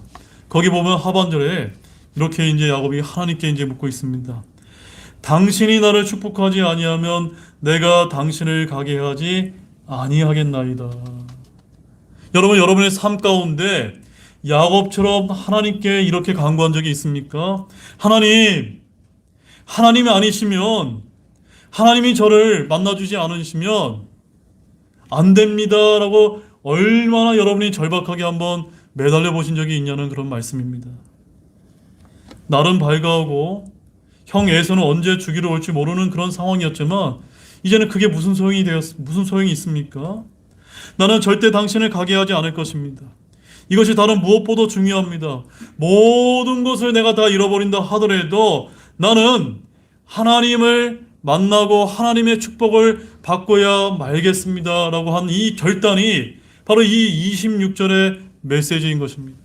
거기 보면 하반절에 이렇게 이제 야곱이 하나님께 이제 묻고 있습니다. 당신이 나를 축복하지 아니하면 내가 당신을 가게 하지 아니하겠나이다. 여러분, 여러분의 삶 가운데 야곱처럼 하나님께 이렇게 간구한 적이 있습니까? 하나님이 아니시면, 하나님이 저를 만나주지 않으시면 안 됩니다라고 얼마나 여러분이 절박하게 한번 매달려 보신 적이 있냐는 그런 말씀입니다. 날은 밝아오고 형 에서는 언제 죽이러 올지 모르는 그런 상황이었지만 이제는 그게 무슨 소용이 있습니까? 나는 절대 당신을 가게 하지 않을 것입니다. 이것이 다른 무엇보다 중요합니다. 모든 것을 내가 다 잃어버린다 하더라도 나는 하나님을 만나고 하나님의 축복을 받고야 말겠습니다 라고 한 이 결단이 바로 이 26절의 메시지인 것입니다.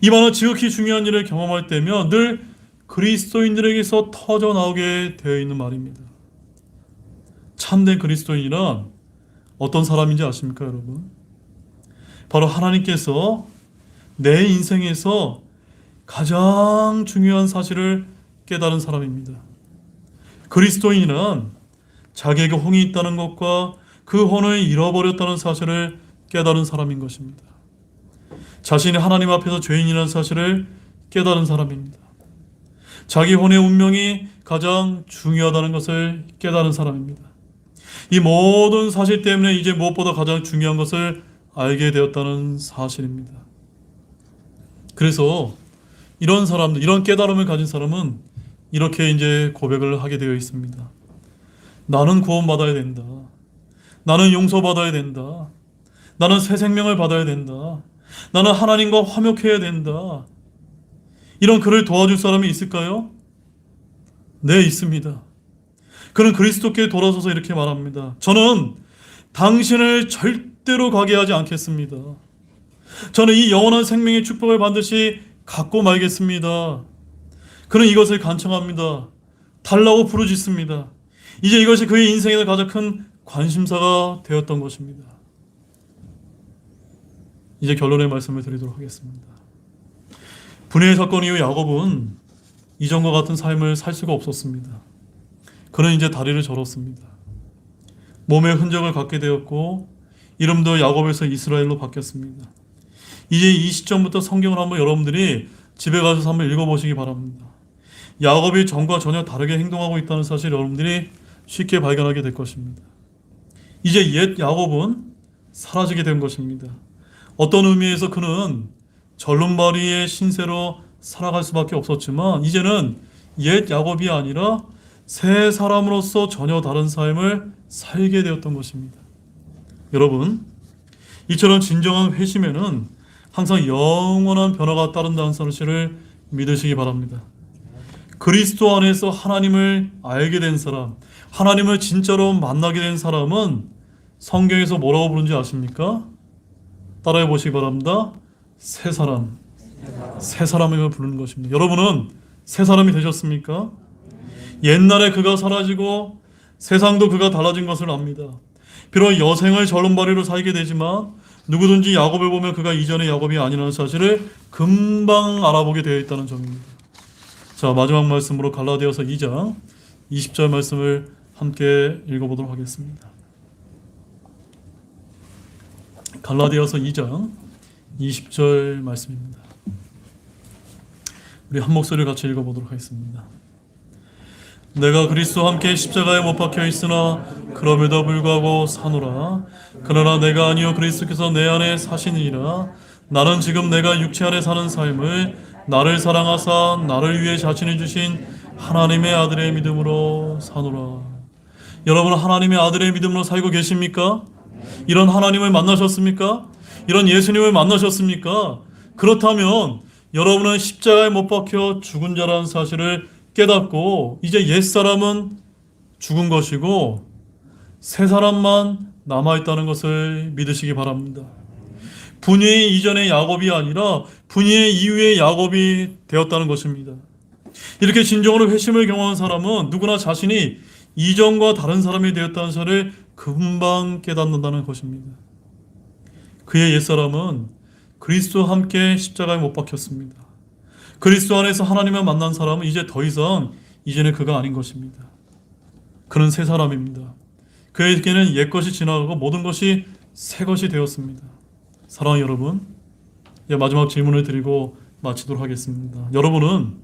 이 말은 지극히 중요한 일을 경험할 때면 늘 그리스도인들에게서 터져 나오게 되어 있는 말입니다. 참된 그리스도인이란 어떤 사람인지 아십니까, 여러분? 바로 하나님께서 내 인생에서 가장 중요한 사실을 깨달은 사람입니다. 그리스도인은 자기에게 혼이 있다는 것과 그 혼을 잃어버렸다는 사실을 깨달은 사람인 것입니다. 자신이 하나님 앞에서 죄인이라는 사실을 깨달은 사람입니다. 자기 혼의 운명이 가장 중요하다는 것을 깨달은 사람입니다. 이 모든 사실 때문에 이제 무엇보다 가장 중요한 것을 알게 되었다는 사실입니다. 그래서 이런 사람들, 이런 깨달음을 가진 사람은 이렇게 이제 고백을 하게 되어 있습니다. 나는 구원받아야 된다. 나는 용서받아야 된다. 나는 새 생명을 받아야 된다. 나는 하나님과 화목해야 된다. 이런 그를 도와줄 사람이 있을까요? 네, 있습니다. 그는 그리스도께 돌아서서 이렇게 말합니다. 저는 당신을 절대로 가게 하지 않겠습니다. 저는 이 영원한 생명의 축복을 반드시 갖고 말겠습니다. 그는 이것을 간청합니다. 달라고 부르짖습니다. 이제 이것이 그의 인생에서 가장 큰 관심사가 되었던 것입니다. 이제 결론의 말씀을 드리도록 하겠습니다. 분해의 사건 이후 야곱은 이전과 같은 삶을 살 수가 없었습니다. 그는 이제 다리를 절었습니다. 몸에 흔적을 갖게 되었고 이름도 야곱에서 이스라엘로 바뀌었습니다. 이제 이 시점부터 성경을 한번 여러분들이 집에 가서 한번 읽어보시기 바랍니다. 야곱이 전과 전혀 다르게 행동하고 있다는 사실 여러분들이 쉽게 발견하게 될 것입니다. 이제 옛 야곱은 사라지게 된 것입니다. 어떤 의미에서 그는 절름발이의 신세로 살아갈 수밖에 없었지만 이제는 옛 야곱이 아니라 새 사람으로서 전혀 다른 삶을 살게 되었던 것입니다. 여러분, 이처럼 진정한 회심에는 항상 영원한 변화가 따른다는 사실을 믿으시기 바랍니다. 그리스도 안에서 하나님을 알게 된 사람, 하나님을 진짜로 만나게 된 사람은 성경에서 뭐라고 부르는지 아십니까? 따라해 보시기 바랍니다. 새 사람, 새 사람을 부르는 것입니다. 여러분은 새 사람이 되셨습니까? 옛날에 그가 사라지고 세상도 그가 달라진 것을 압니다. 비록 여생을 절름발이로 살게 되지만 누구든지 야곱을 보면 그가 이전의 야곱이 아니라는 사실을 금방 알아보게 되어 있다는 점입니다. 자, 마지막 말씀으로 갈라디아서 2장 20절 말씀을 함께 읽어보도록 하겠습니다. 갈라디아서 2장 20절 말씀입니다. 우리 한 목소리를 같이 읽어보도록 하겠습니다. 내가 그리스도와 함께 십자가에 못 박혀 있으나 그럼에도 불구하고 사노라. 그러나 내가 아니요 그리스도께서 내 안에 사시니라. 나는 지금 내가 육체 안에 사는 삶을 나를 사랑하사 나를 위해 자신을 주신 하나님의 아들의 믿음으로 사노라. 여러분, 하나님의 아들의 믿음으로 살고 계십니까? 이런 하나님을 만나셨습니까? 이런 예수님을 만나셨습니까? 그렇다면 여러분은 십자가에 못 박혀 죽은 자라는 사실을 깨닫고 이제 옛사람은 죽은 것이고 새 사람만 남아있다는 것을 믿으시기 바랍니다. 분의 이전의 야곱이 아니라 분의 이후의 야곱이 되었다는 것입니다. 이렇게 진정으로 회심을 경험한 사람은 누구나 자신이 이전과 다른 사람이 되었다는 사실을 금방 깨닫는다는 것입니다. 그의 옛사람은 그리스도와 함께 십자가에 못 박혔습니다. 그리스도 안에서 하나님을 만난 사람은 이제 더 이상 이전의 그가 아닌 것입니다. 그는 새 사람입니다. 그에게는 옛것이 지나가고 모든 것이 새 것이 되었습니다. 사랑하는 여러분, 마지막 질문을 드리고 마치도록 하겠습니다. 여러분은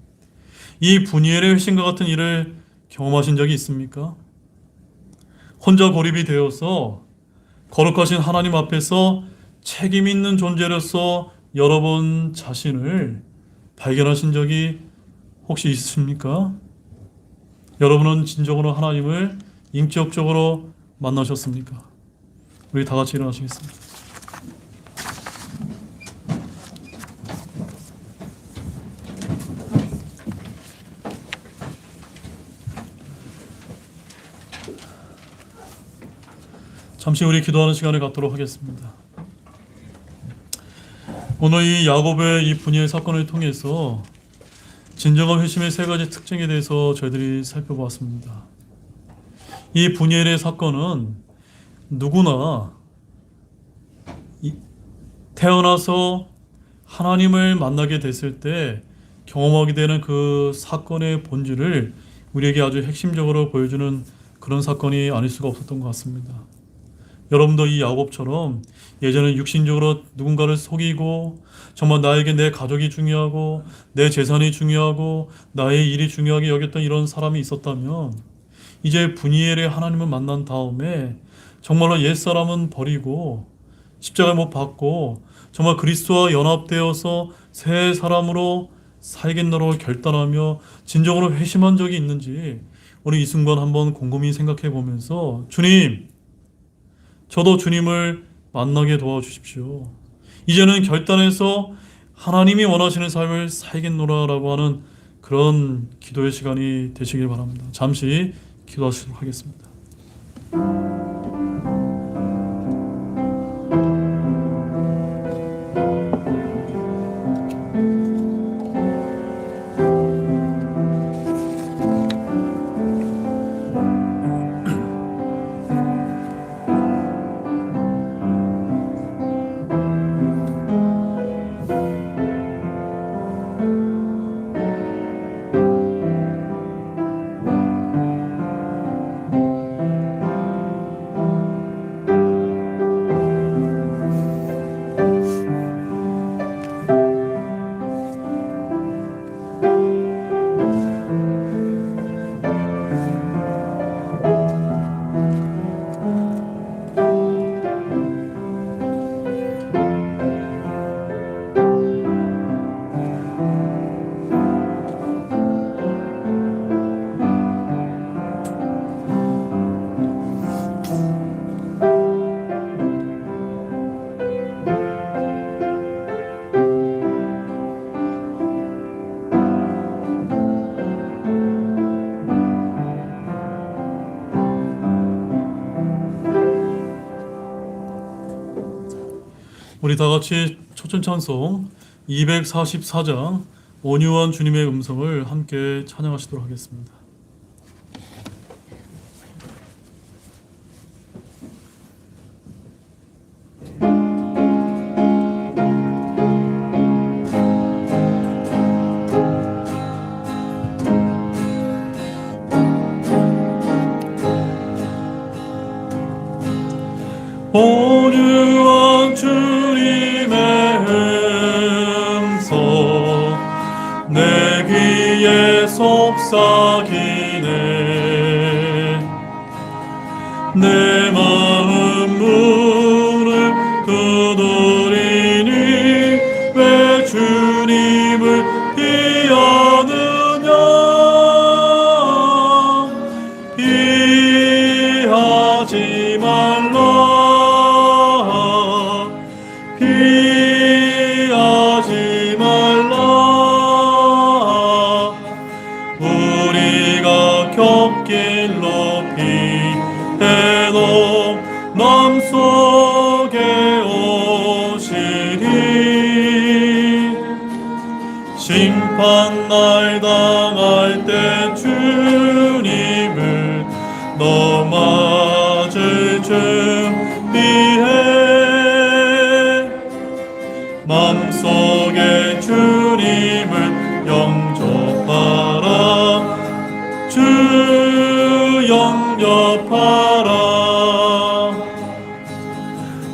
이 분이엘의 회심과 같은 일을 경험하신 적이 있습니까? 혼자 고립이 되어서 거룩하신 하나님 앞에서 책임 있는 존재로서 여러분 자신을 발견하신 적이 혹시 있으십니까? 여러분은 진정으로 하나님을 인격적으로 만나셨습니까? 우리 다 같이 일어나시겠습니다. 잠시 우리 기도하는 시간을 갖도록 하겠습니다. 오늘 이 야곱의 이 분이엘 사건을 통해서 진정한 회심의 세 가지 특징에 대해서 저희들이 살펴보았습니다. 이 분이엘의 사건은 누구나 태어나서 하나님을 만나게 됐을 때 경험하게 되는 그 사건의 본질을 우리에게 아주 핵심적으로 보여주는 그런 사건이 아닐 수가 없었던 것 같습니다. 여러분도 이 야곱처럼 예전에 육신적으로 누군가를 속이고 정말 나에게 내 가족이 중요하고 내 재산이 중요하고 나의 일이 중요하게 여겼던 이런 사람이 있었다면 이제 분이엘의 하나님을 만난 다음에 정말로 옛사람은 버리고 십자가에 못 박고 정말 그리스도와 연합되어서 새 사람으로 살겠노라고 결단하며 진정으로 회심한 적이 있는지 우리 이 순간 한번 곰곰이 생각해 보면서 주님, 저도 주님을 만나게 도와주십시오. 이제는 결단해서 하나님이 원하시는 삶을 살겠노라라고 하는 그런 기도의 시간이 되시길 바랍니다. 잠시 기도하시도록 하겠습니다. 우리 다 같이 초전 찬송 244장 온유한 주님의 음성을 함께 찬양하시도록 하겠습니다. 온유한 주님의 음성 내 귀에 속삭이네. 내 마음 문을 두드리니 왜 주님을 피하느냐. 피하지 말라. 피하지 말라. 우리가 곁길 높이 해도 맘속에 오시리. 심판날 당할 때 주님을 너 맞을 준비해. 맘속에 주님을 영접하라. 주 영접하라.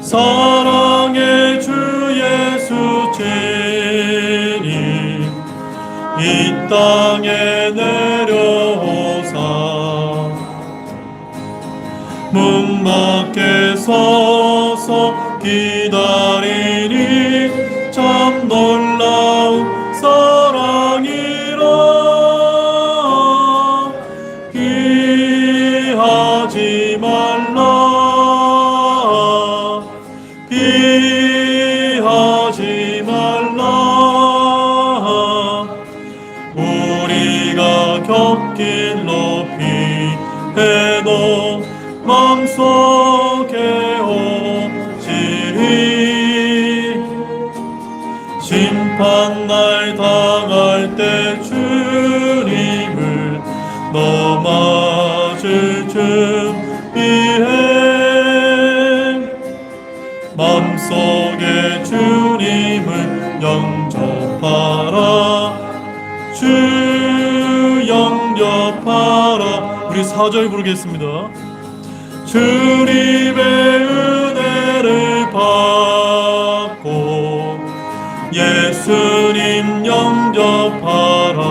사랑의 주 예수 주님 이 땅에 내려오사 문 밖에 서서 기다리니 참 놀라운 사랑이라. 피하지 말라. 피하지 말라. 우리가 곁길 높이 해도 맘속에 오시리. 심판날 당할 때 주님을 너 맞을 준비해. 맘속에 주님을 영접하라. 주 영접하라. 우리 4절 부르겠습니다. 주님의 은혜를 받고 예수님 영접하라.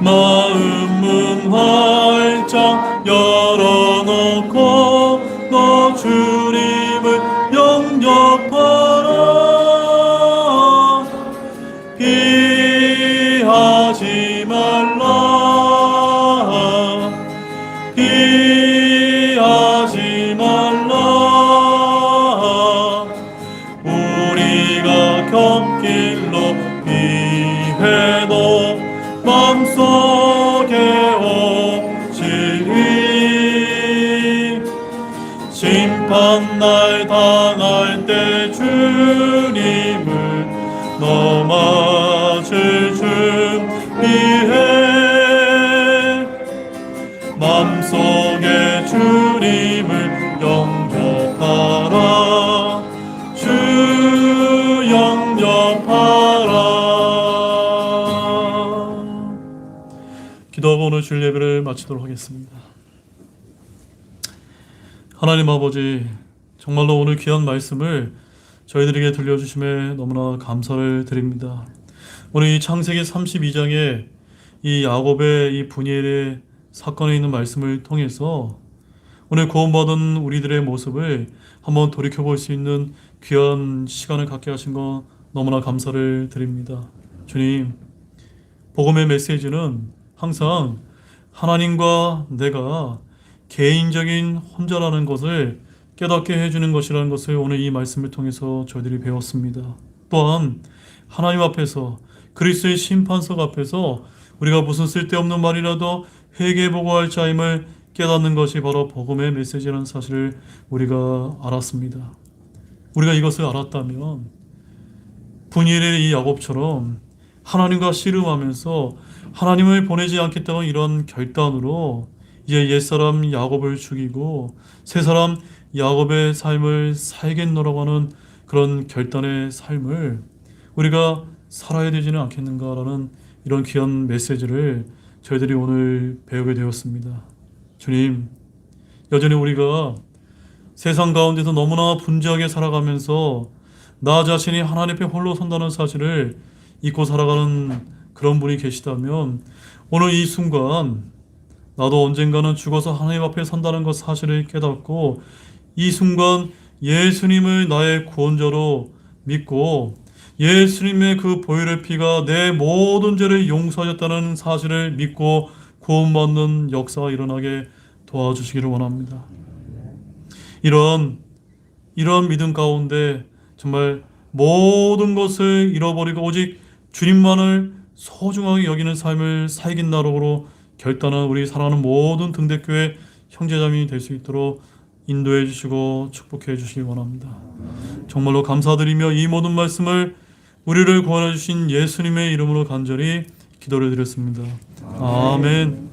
마음 문 활짝 열어놓고 너 주님을 영접하라. 피하지 말라. 피하지 말라. 우리가 곁길 높이 해도 맘속에 오시리. 심판날 당할 때 주님을 너 맞을 준비해. 맘속에 주님을 영접하라. 주 영접하라. 기도하고 오늘 주일 예배를 마치도록 하겠습니다. 하나님 아버지, 정말로 오늘 귀한 말씀을 저희들에게 들려주심에 너무나 감사를 드립니다. 오늘 이 창세기 32장에 이 야곱의 이 분이엘의 사건에 있는 말씀을 통해서 오늘 구원받은 우리들의 모습을 한번 돌이켜볼 수 있는 귀한 시간을 갖게 하신 것 너무나 감사를 드립니다. 주님, 복음의 메시지는 항상 하나님과 내가 개인적인 혼자라는 것을 깨닫게 해주는 것이라는 것을 오늘 이 말씀을 통해서 저희들이 배웠습니다. 또한 하나님 앞에서, 그리스도의 심판석 앞에서 우리가 무슨 쓸데없는 말이라도 회개보고할 자임을 깨닫는 것이 바로 복음의 메시지라는 사실을 우리가 알았습니다. 우리가 이것을 알았다면 분이엘의 이 야곱처럼 하나님과 씨름하면서 하나님을 보내지 않겠다는 이런 결단으로 이제 옛사람 야곱을 죽이고 새사람 야곱의 삶을 살겠노라고 하는 그런 결단의 삶을 우리가 살아야 되지는 않겠는가라는 이런 귀한 메시지를 저희들이 오늘 배우게 되었습니다. 주님, 여전히 우리가 세상 가운데서 너무나 분주하게 살아가면서 나 자신이 하나님 앞에 홀로 선다는 사실을 잊고 살아가는 그런 분이 계시다면 오늘 이 순간 나도 언젠가는 죽어서 하나님 앞에 선다는 것 사실을 깨닫고 이 순간 예수님을 나의 구원자로 믿고 예수님의 그 보혈의 피가 내 모든 죄를 용서하셨다는 사실을 믿고 구원받는 역사가 일어나게 도와주시기를 원합니다. 이런 믿음 가운데 정말 모든 것을 잃어버리고 오직 주님만을 소중하게 여기는 삶을 살긴 나로로 결단한 우리 사랑하는 모든 등대교회 형제자매이 될 수 있도록 인도해 주시고 축복해 주시기 원합니다. 정말로 감사드리며 이 모든 말씀을 우리를 구원해 주신 예수님의 이름으로 간절히 기도를 드렸습니다. 아멘.